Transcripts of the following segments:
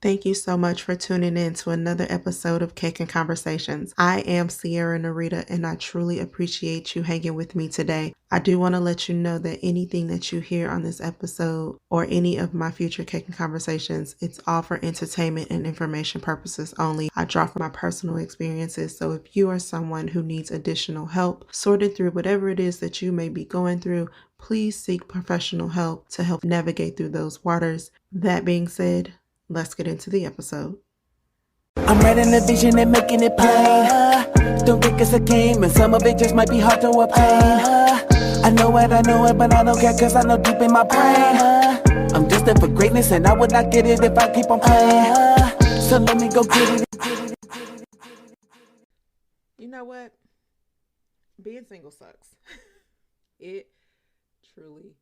Thank you so much for tuning in to another episode of Cake and Conversations. I am CiaraNirita, and I truly appreciate you hanging with me today. I do want to let you know that anything that you hear on this episode or any of my future Cake and Conversations, it's all for entertainment and information purposes only. I draw from my personal experiences, so if you are someone who needs additional help sorting through whatever it is that you may be going through, please seek professional help to help navigate through those waters. That being said, let's get into the episode. I'm writing a vision and making it plain. Don't think it's a game, and some of it just might be hard to obtain. I know it, but I don't care, cause I know deep in my brain I'm destined for greatness, and I would not get it if I keep on playing. So let me go get it. You know what? Being single sucks. It truly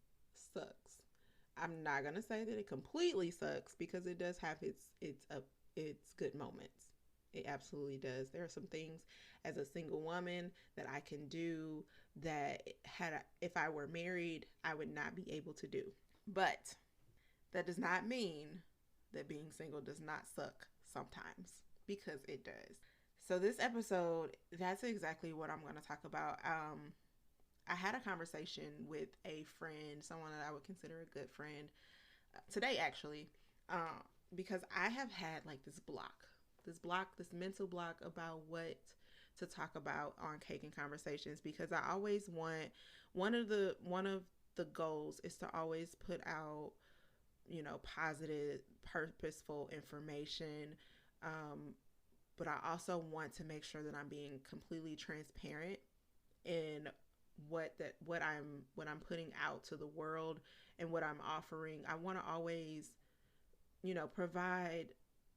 sucks. I'm not gonna say that it completely sucks because it does have its good moments. It absolutely does. There are some things as a single woman that I can do that if I were married, I would not be able to do. But that does not mean that being single does not suck sometimes, because it does. So this episode, that's exactly what I'm going to talk about. I had a conversation with a friend, someone that I would consider a good friend, today actually, because I have had like this mental block about what to talk about on Cake and Conversations, because I always want one of the goals is to always put out, positive, purposeful information. But I also want to make sure that I'm being completely transparent in what I'm putting out to the world and what I'm offering. I want to always, provide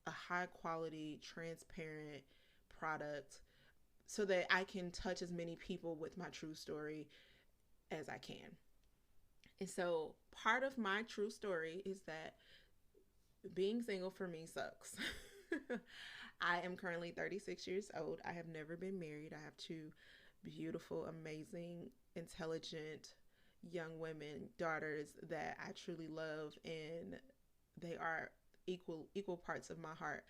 a high quality, transparent product so that I can touch as many people with my true story as I can. And so part of my true story is that being single for me sucks. I am currently 36 years old. I have never been married. I have two beautiful, amazing, intelligent young women, daughters that I truly love, and they are equal parts of my heart.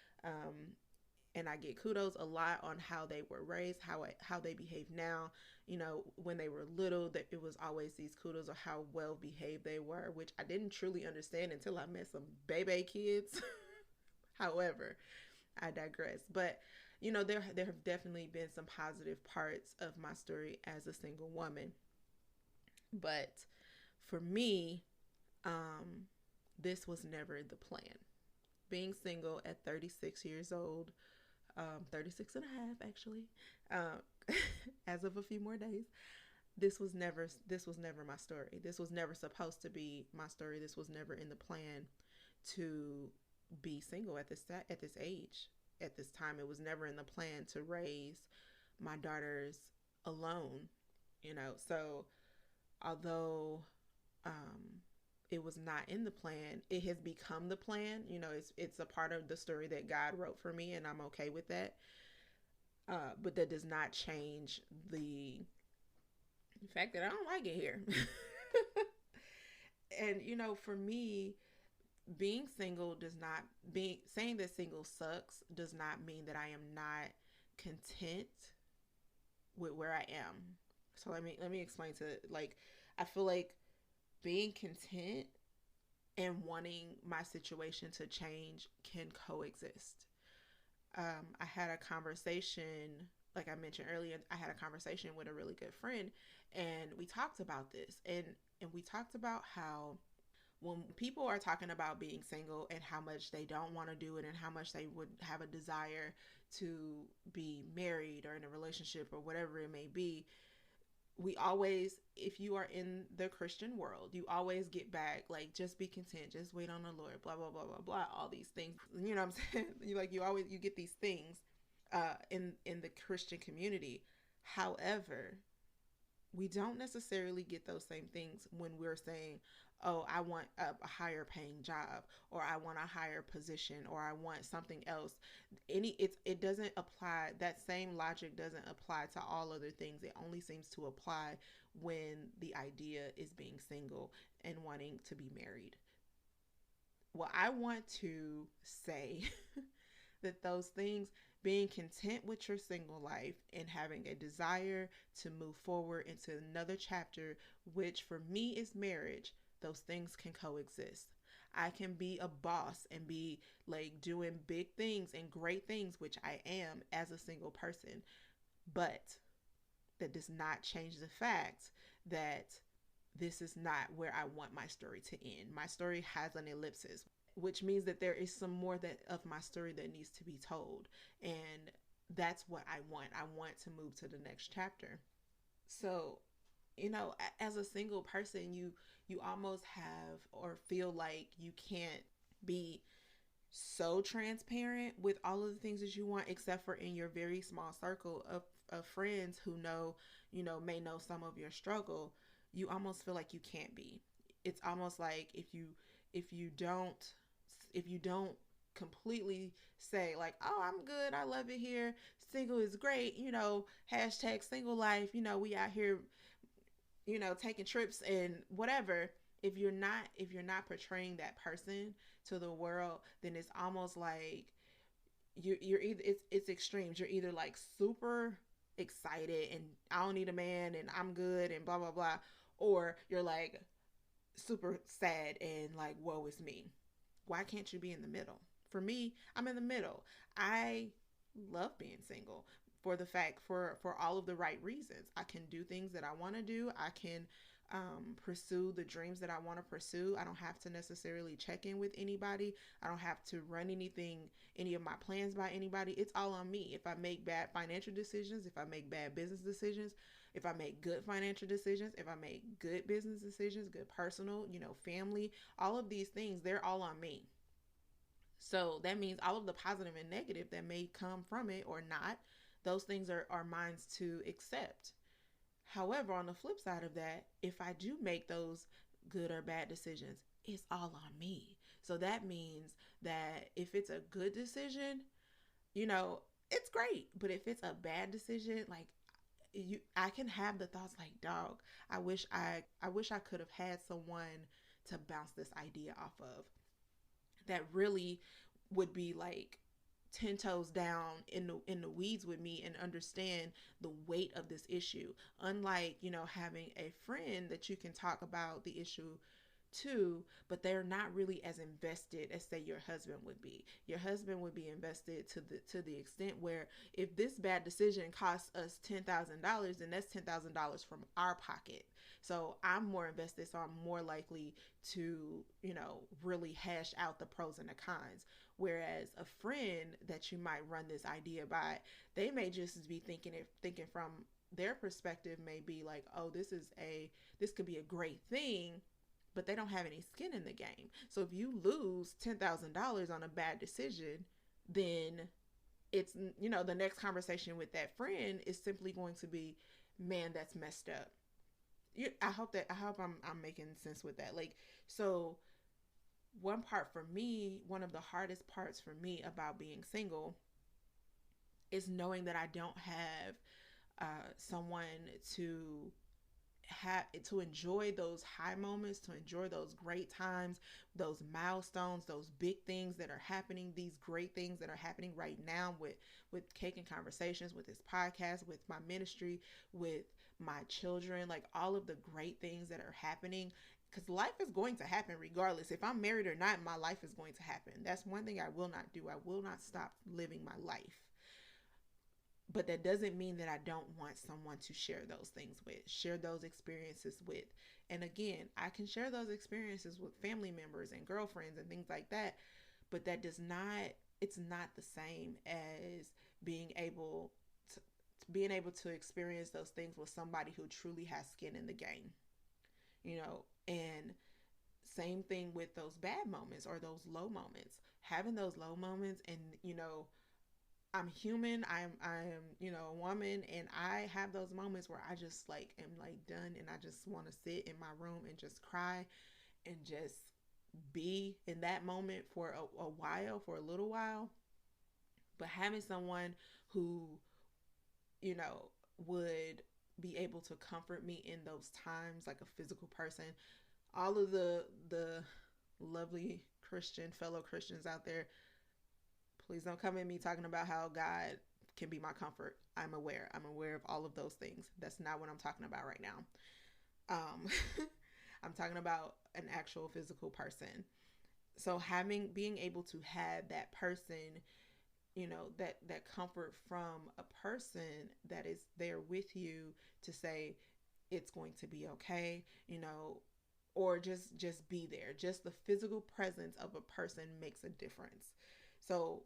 And I get kudos a lot on how they were raised, how they behave now. When they were little, that it was always these kudos of how well behaved they were, which I didn't truly understand until I met some baby kids. However, I digress. But there have definitely been some positive parts of my story as a single woman. But for me, this was never the plan. Being single at 36 years old, 36 and a half actually, as of a few more days, this was never my story. This was never supposed to be my story. This was never in the plan to be single at this age. At this time, it was never in the plan to raise my daughters alone. So although it was not in the plan, it has become the plan. It's a part of the story that God wrote for me, and I'm okay with that. But that does not change the fact that I don't like it here. And for me, being single does not being saying that single sucks does not mean that I am not content with where I am. So let me explain to, like, I feel like being content and wanting my situation to change can coexist. I had a conversation, like I mentioned earlier, I had a conversation with a really good friend, and we talked about this, and we talked about how when people are talking about being single and how much they don't want to do it and how much they would have a desire to be married or in a relationship or whatever it may be, we always, if you are in the Christian world, you always get back like, just be content, just wait on the Lord, blah blah blah blah blah, all these things. You know what I'm saying? You get these things in the Christian community. However, we don't necessarily get those same things when we're saying, oh, I want a higher paying job, or I want a higher position, or I want something else. It doesn't apply. That same logic doesn't apply to all other things. It only seems to apply when the idea is being single and wanting to be married. Well, I want to say that those things, being content with your single life and having a desire to move forward into another chapter, which for me is marriage, those things can coexist. I can be a boss and be like doing big things and great things, which I am as a single person, but that does not change the fact that this is not where I want my story to end. My story has an ellipsis, which means that there is some more that of my story that needs to be told. And that's what I want. I want to move to the next chapter. So, as a single person, you almost have or feel like you can't be so transparent with all of the things that you want, except for in your very small circle of friends who may know some of your struggle. You almost feel like you can't be. It's almost like if you don't if you don't completely say like, oh, I'm good, I love it here, single is great, hashtag single life, we out here, taking trips and whatever. If you're not portraying that person to the world, then it's almost like you're either it's extremes. You're either like super excited and I don't need a man and I'm good and blah blah blah, or you're like super sad and like woe is me. Why can't you be in the middle? For me, I'm in the middle. I love being single for the fact for all of the right reasons. I can do things that I want to do. I can pursue the dreams that I want to pursue. I don't have to necessarily check in with anybody. I don't have to run any of my plans by anybody. It's all on me. If I make bad financial decisions, if I make bad business decisions, if I make good financial decisions, if I make good business decisions, good personal, family, all of these things, they're all on me. So that means all of the positive and negative that may come from it or not, those things are mine to accept. However, on the flip side of that, if I do make those good or bad decisions, it's all on me. So that means that if it's a good decision, it's great. But if it's a bad decision, like I can have the thoughts like, dog, I wish I could have had someone to bounce this idea off of that really would be like 10 toes down in the weeds with me and understand the weight of this issue, unlike having a friend that you can talk about the issue to, but they're not really as invested as say your husband would be. Your husband would be invested to the extent where if this bad decision costs us $10,000, then that's $10,000 from our pocket. So I'm more invested, so I'm more likely to really hash out the pros and the cons. Whereas a friend that you might run this idea by, they may just be thinking from their perspective, may be like, oh, this could be a great thing, but they don't have any skin in the game. So if you lose $10,000 on a bad decision, then it's the next conversation with that friend is simply going to be, man, that's messed up. I hope I'm making sense with that. Like, so one of the hardest parts for me about being single is knowing that I don't have someone to enjoy those high moments, to enjoy those great times, those milestones, those big things that are happening, these great things that are happening right now with Cake and Conversations, with this podcast, with my ministry, with my children, like all of the great things that are happening. Because life is going to happen regardless. If I'm married or not, my life is going to happen. That's one thing I will not do. I will not stop living my life. But that doesn't mean that I don't want someone to share those things with, share those experiences with. And again, I can share those experiences with family members and girlfriends and things like that. But it's not the same as being able to experience those things with somebody who truly has skin in the game. And same thing with those bad moments or those low moments. Having those low moments, and I'm human. I'm a woman, and I have those moments where I just like am like done, and I just want to sit in my room and just cry and just be in that moment for a while, for a little while. But having someone who would be able to comfort me in those times, like a physical person, all of the lovely fellow Christians out there, please don't come at me talking about how God can be my comfort. I'm aware. I'm aware of all of those things. That's not what I'm talking about right now. Um, I'm talking about an actual physical person. So being able to have that person, that comfort from a person that is there with you to say it's going to be okay, or just be there. Just the physical presence of a person makes a difference. So,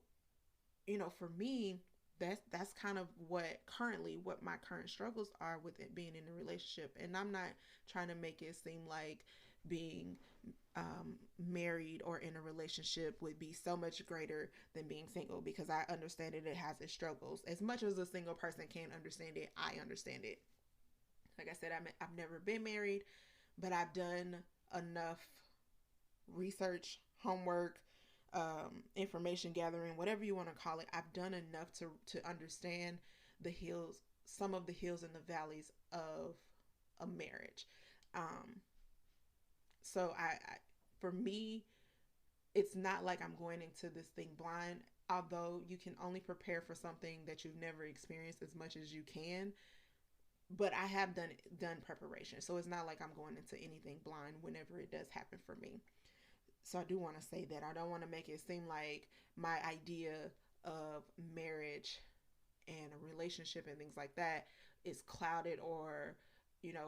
for me, that's kind of what my current struggles are with it being in a relationship. And I'm not trying to make it seem like being married or in a relationship would be so much greater than being single, because I understand it has its struggles. As much as a single person can understand it, I understand it. Like I said, I've never been married, but I've done enough research, homework, information gathering, whatever you want to call it. I've done enough to understand the hills, some of the hills and the valleys of a marriage. Um, so for me, it's not like I'm going into this thing blind. Although you can only prepare for something that you've never experienced as much as you can, but I have done preparation. So it's not like I'm going into anything blind whenever it does happen for me. So I do want to say that I don't want to make it seem like my idea of marriage and a relationship and things like that is clouded, or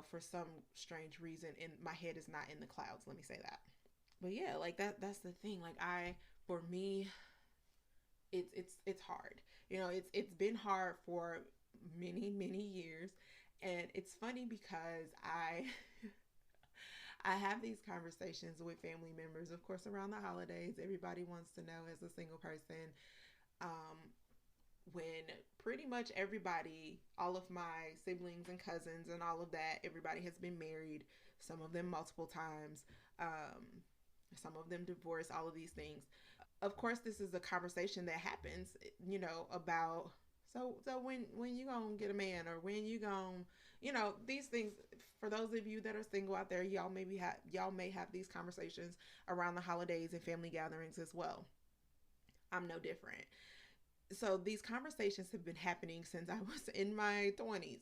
for some strange reason in my head is not in the clouds. Let me say that. But yeah, like that's the thing. Like for me, it's hard. It's been hard for many years, and it's funny because I have these conversations with family members, of course, around the holidays. Everybody wants to know, as a single person, um, when pretty much everybody, all of my siblings and cousins and all of that, everybody has been married, some of them multiple times, some of them divorced, all of these things. Of course, this is a conversation that happens, about so when you gonna get a man, or when you gonna, these things. For those of you that are single out there, y'all may have these conversations around the holidays and family gatherings as well. I'm no different. So these conversations have been happening since I was in my 20s.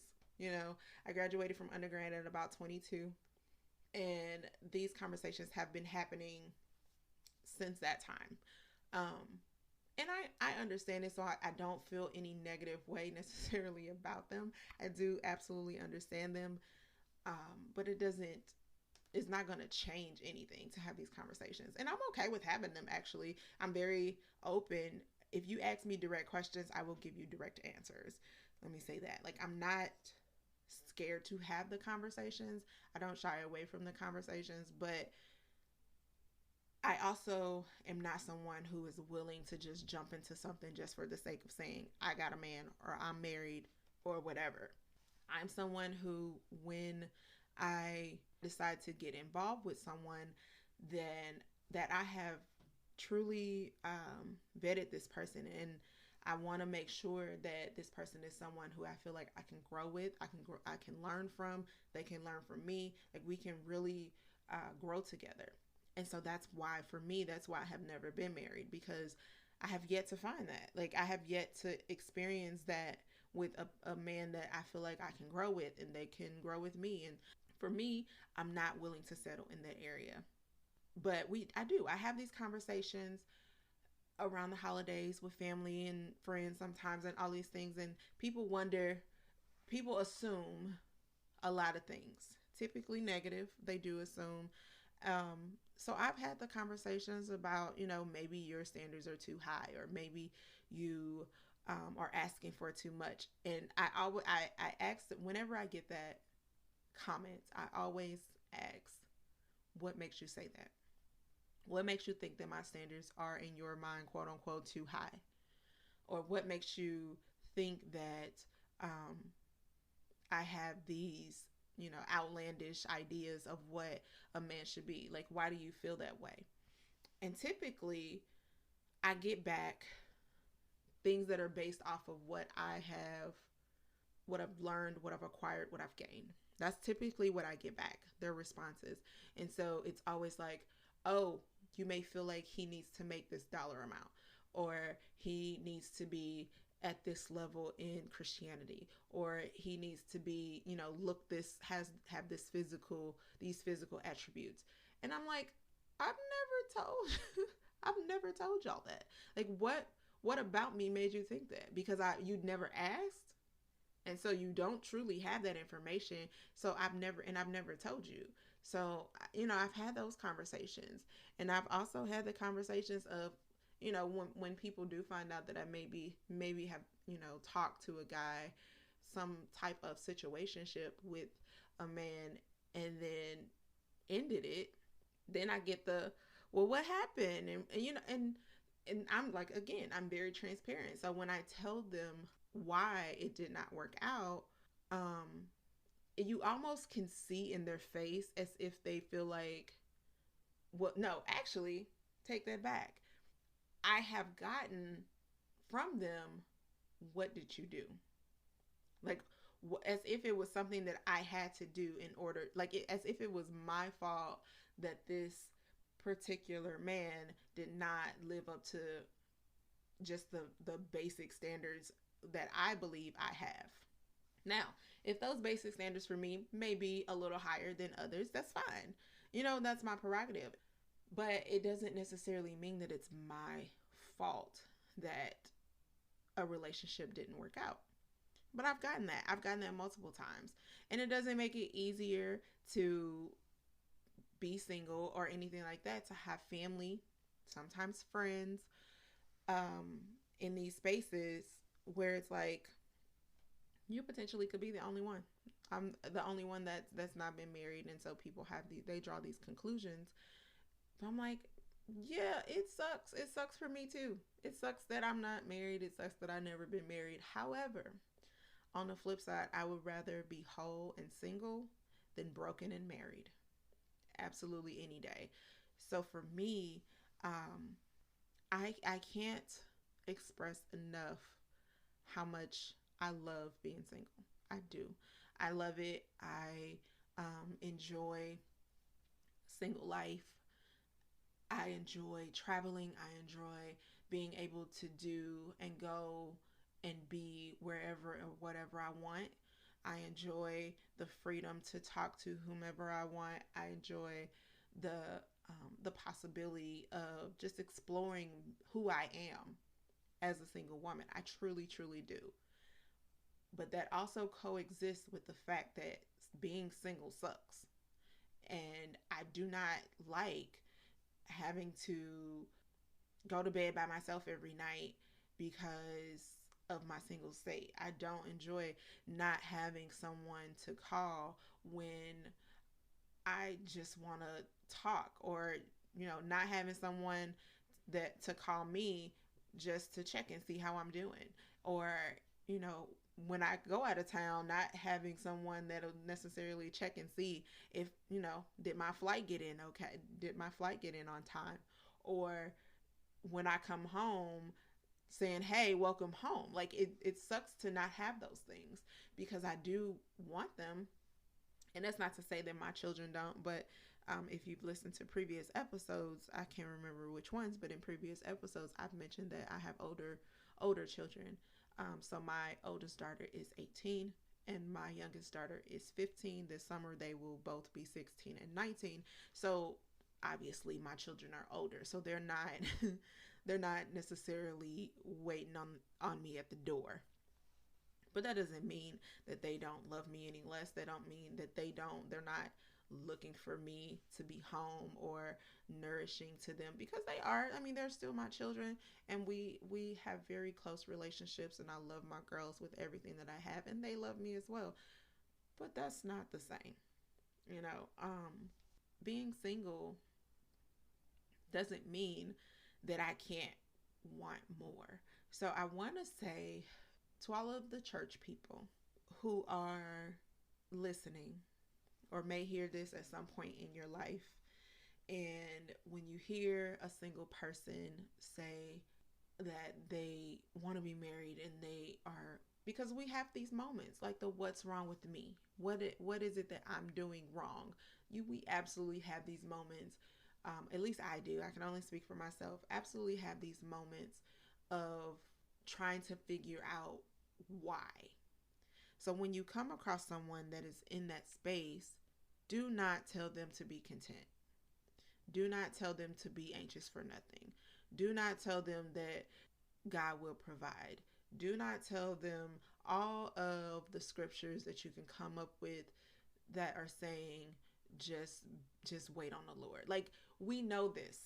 I graduated from undergrad at about 22, and these conversations have been happening since that time. Um, and I understand it, so I don't feel any negative way necessarily about them. I do absolutely understand them, but it's not going to change anything to have these conversations. And I'm okay with having them, actually. I'm very open. If you ask me direct questions, I will give you direct answers. Let me say that. Like, I'm not scared to have the conversations. I don't shy away from the conversations, but I also am not someone who is willing to just jump into something just for the sake of saying, I got a man, or I'm married, or whatever. I'm someone who, when I decide to get involved with someone, then that I have truly vetted this person, and I want to make sure that this person is someone who I feel like I can grow with, I can learn from, they can learn from me, like we can really grow together. And so that's why, for me, that's why I have never been married, because I have yet to find that. Like, I have yet to experience that with a man that I feel like I can grow with and they can grow with me. And for me, I'm not willing to settle in that area. But I have these conversations around the holidays with family and friends sometimes, and all these things. And people assume a lot of things, typically negative. They do assume. So I've had the conversations about, maybe your standards are too high, or maybe you are asking for too much. And I ask, whenever I get that comment, I always ask, what makes you say that? What makes you think that my standards are, in your mind, quote unquote, too high? Or what makes you think that I have these, outlandish ideas of what a man should be? Like, why do you feel that way? And typically, I get back things that are based off of what I have, what I've learned, what I've acquired, what I've gained. That's typically what I get back, their responses. And so it's always like, oh, You may feel like he needs to make this dollar amount, or he needs to be at this level in Christianity, or he needs to be, look this has have this physical these physical attributes. And I'm like, I've never told I've never told y'all that. Like, what about me made you think that? Because you'd never asked, and so you don't truly have that information. So I've never told you. So I've had those conversations, and I've also had the conversations of, when people do find out that I maybe have, talked to a guy, some type of situationship with a man, and then ended it. Then I get the, well, what happened? And I'm like, again, I'm very transparent. So when I tell them why it did not work out, um, you almost can see in their face as if they feel like, well, no, actually, take that back. I have gotten from them, what did you do? Like, as if it was something that I had to do in order, as if it was my fault that this particular man did not live up to just the basic standards that I believe I have. Now, if those basic standards for me may be a little higher than others, that's fine. That's my prerogative. But it doesn't necessarily mean that it's my fault that a relationship didn't work out. But I've gotten that. I've gotten that multiple times. And it doesn't make it easier to be single or anything like that, to have family, sometimes friends, in these spaces where it's like, you potentially could be the only one. I'm the only one that's not been married, and so people they draw these conclusions. But I'm like, yeah, it sucks. It sucks for me too. It sucks that I'm not married. It sucks that I've never been married. However, on the flip side, I would rather be whole and single than broken and married. Absolutely, any day. So for me, I can't express enough how much I love being single. I do. I love it. I enjoy single life. I enjoy traveling. I enjoy being able to do and go and be wherever or whatever I want. I enjoy the freedom to talk to whomever I want. I enjoy the possibility of just exploring who I am as a single woman. I truly, truly do. But that also coexists with the fact that being single sucks. And I do not like having to go to bed by myself every night because of my single state. I don't enjoy not having someone to call when I just want to talk, or not having someone that to call me just to check and see how I'm doing, or you know when I go out of town, not having someone that'll necessarily check and see if did my flight get in okay, did my flight get in on time, or when I come home saying, hey, welcome home. Like it sucks to not have those things because I do want them. And that's not to say that my children don't, but if you've listened to previous episodes, I can't remember which ones, but in previous episodes, I've mentioned that I have older children. So my oldest daughter is 18 and my youngest daughter is 15. This summer, they will both be 16 and 19. So obviously my children are older, so they're not they're not necessarily waiting on me at the door. But that doesn't mean that they don't love me any less. That don't mean that they're not looking for me to be home or nourishing to them, because they are. I mean, they're still my children, and we have very close relationships, and I love my girls with everything that I have, and they love me as well. But that's not the same. You know, being single doesn't mean that I can't want more. So I want to say to all of the church people who are listening or may hear this at some point in your life, and when you hear a single person say that they want to be married and they are, because we have these moments like the what's wrong with me, what is it that I'm doing wrong, we absolutely have these moments, At least I do. I can only speak for myself. Absolutely have these moments of trying to figure out why. So when you come across someone that is in that space, do not tell them to be content. Do not tell them to be anxious for nothing. Do not tell them that God will provide. Do not tell them all of the scriptures that you can come up with that are saying just just wait on the Lord. Like, we know this.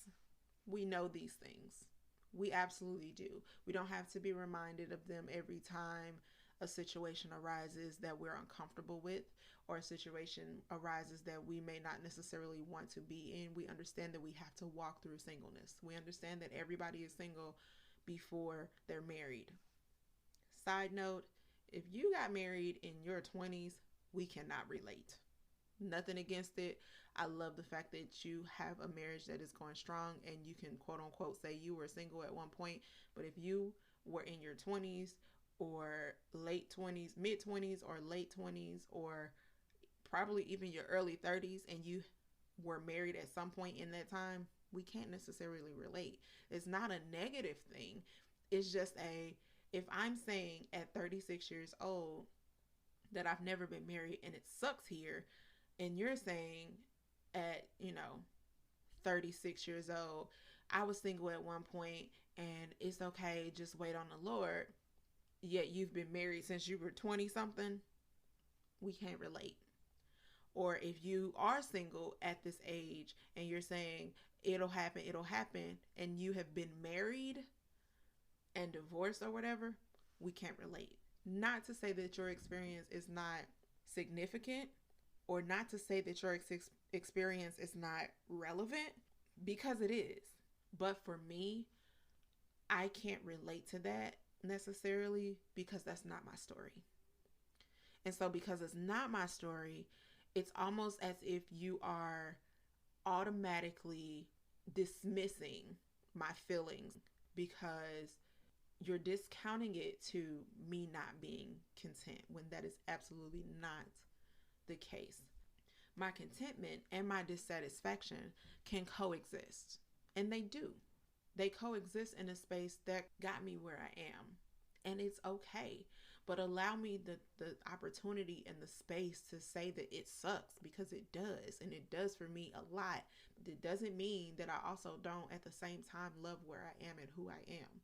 We know these things. We absolutely do. We don't have to be reminded of them every time a situation arises that we're uncomfortable with, or a situation arises that we may not necessarily want to be in. We understand that we have to walk through singleness. We understand that everybody is single before they're married. Side note, if you got married in your 20s, we cannot relate. Nothing against it. I love the fact that you have a marriage that is going strong and you can quote unquote say you were single at one point. But if you were in your 20s or late 20s, mid 20s or late 20s, or probably even your early 30s, and you were married at some point in that time, we can't necessarily relate. It's not a negative thing. It's just if I'm saying at 36 years old that I've never been married and it sucks here, and you're saying at, 36 years old, I was single at one point and it's okay, just wait on the Lord, yet you've been married since you were 20 something, we can't relate. Or if you are single at this age and you're saying it'll happen, and you have been married and divorced or whatever, we can't relate. Not to say that your experience is not significant, or not to say that your experience is not relevant, because it is. But for me, I can't relate to that necessarily because that's not my story. And so because it's not my story, it's almost as if you are automatically dismissing my feelings because you're discounting it to me not being content, when that is absolutely not the case. My contentment and my dissatisfaction can coexist, and they do. They coexist in a space that got me where I am, and it's okay. But allow me the opportunity and the space to say that it sucks, because it does, and it does for me a lot. It doesn't mean that I also don't at the same time love where I am and who I am.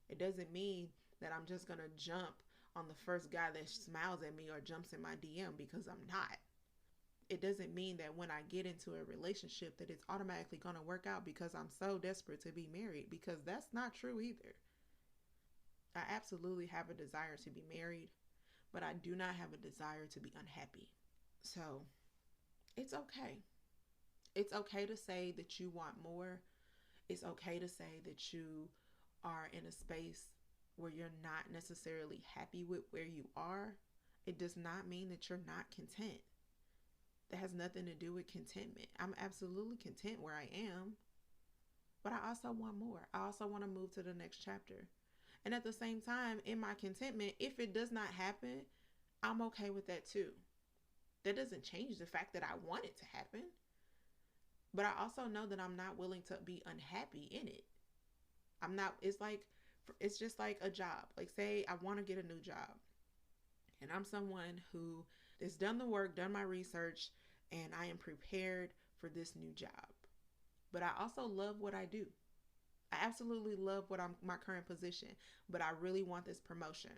It doesn't mean that I'm just going to jump on the first guy that smiles at me or jumps in my DM, because I'm not. It doesn't mean that when I get into a relationship that it's automatically going to work out because I'm so desperate to be married, because that's not true either. I absolutely have a desire to be married, but I do not have a desire to be unhappy. So it's okay. It's okay to say that you want more. It's okay to say that you are in a space where you're not necessarily happy with where you are. It does not mean that you're not content. That has nothing to do with contentment. I'm absolutely content where I am, but I also want more. I also want to move to the next chapter. And at the same time, in my contentment, if it does not happen, I'm okay with that too. That doesn't change the fact that I want it to happen. But I also know that I'm not willing to be unhappy in it. I'm not, it's just like a job. Like, say I want to get a new job, and I'm someone who has done the work, done my research, and I am prepared for this new job. But I also love what I do. I absolutely love my current position, but I really want this promotion.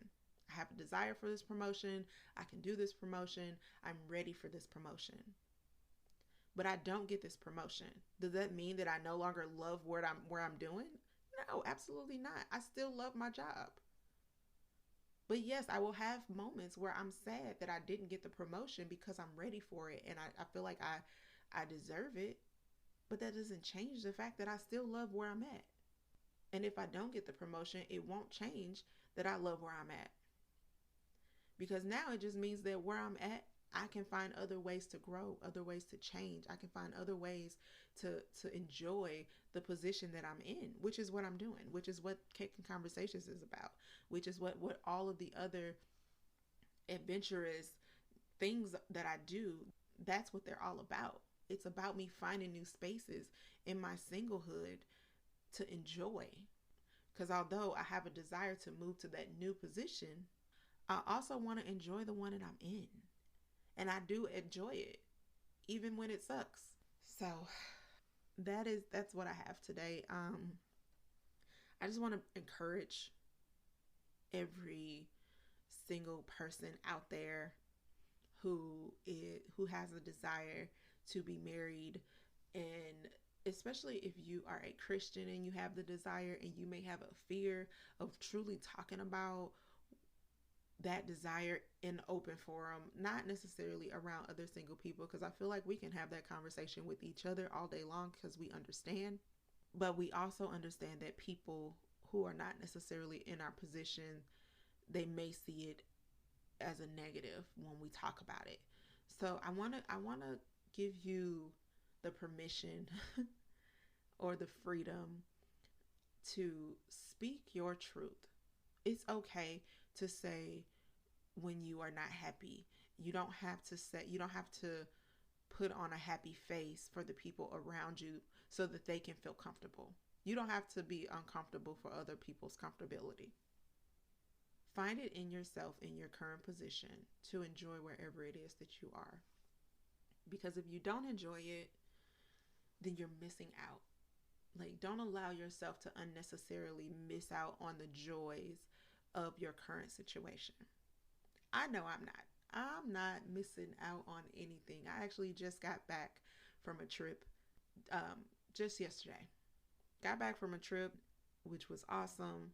I have a desire for this promotion. I can do this promotion. I'm ready for this promotion. But I don't get this promotion. Does that mean that I no longer love where I'm doing? No, absolutely not. I still love my job. But yes, I will have moments where I'm sad that I didn't get the promotion because I'm ready for it and I feel like I deserve it. But that doesn't change the fact that I still love where I'm at. And if I don't get the promotion, it won't change that I love where I'm at. Because now it just means that where I'm at, I can find other ways to grow, other ways to change. I can find other ways to enjoy the position that I'm in, which is what I'm doing, which is what Cake and Conversations is about, which is what all of the other adventurous things that I do, that's what they're all about. It's about me finding new spaces in my singlehood to enjoy. Because although I have a desire to move to that new position, I also want to enjoy the one that I'm in. And I do enjoy it, even when it sucks. So that's what I have today. I just want to encourage every single person out there who has a desire to be married, and especially if you are a Christian and you have the desire and you may have a fear of truly talking about that desire in open forum, not necessarily around other single people, because I feel like we can have that conversation with each other all day long because we understand. But we also understand that people who are not necessarily in our position, they may see it as a negative when we talk about it. So I want to give you the permission or the freedom to speak your truth. It's okay to say when you are not happy. You don't have to put on a happy face for the people around you so that they can feel comfortable. You don't have to be uncomfortable for other people's comfortability. Find it in yourself in your current position to enjoy wherever it is that you are. Because if you don't enjoy it, then you're missing out. Like, don't allow yourself to unnecessarily miss out on the joys of your current situation. I know I'm not. I'm not missing out on anything. I actually just got back from a trip just yesterday. Got back from a trip, which was awesome.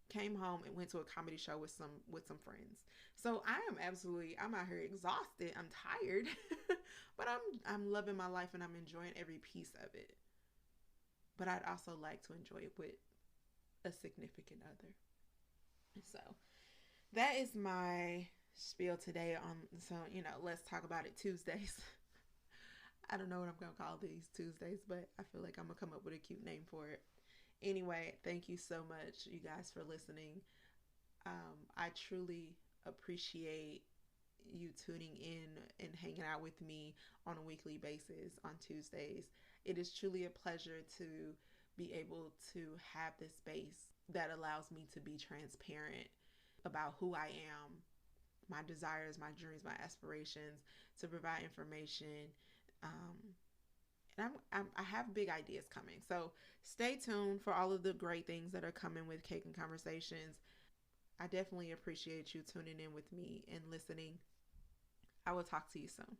Came home and went to a comedy show with some friends. So I'm out here exhausted. I'm tired, but I'm loving my life and I'm enjoying every piece of it. But I'd also like to enjoy it with a significant other. So that is my spiel today on, so, let's talk about it Tuesdays. I don't know what I'm going to call these Tuesdays, but I feel like I'm going to come up with a cute name for it. Anyway, thank you so much, you guys, for listening. I truly appreciate you tuning in and hanging out with me on a weekly basis on Tuesdays. It is truly a pleasure to be able to have this space that allows me to be transparent about who I am, my desires, my dreams, my aspirations, to provide information. And I have big ideas coming. So stay tuned for all of the great things that are coming with Cake and Conversations. I definitely appreciate you tuning in with me and listening. I will talk to you soon.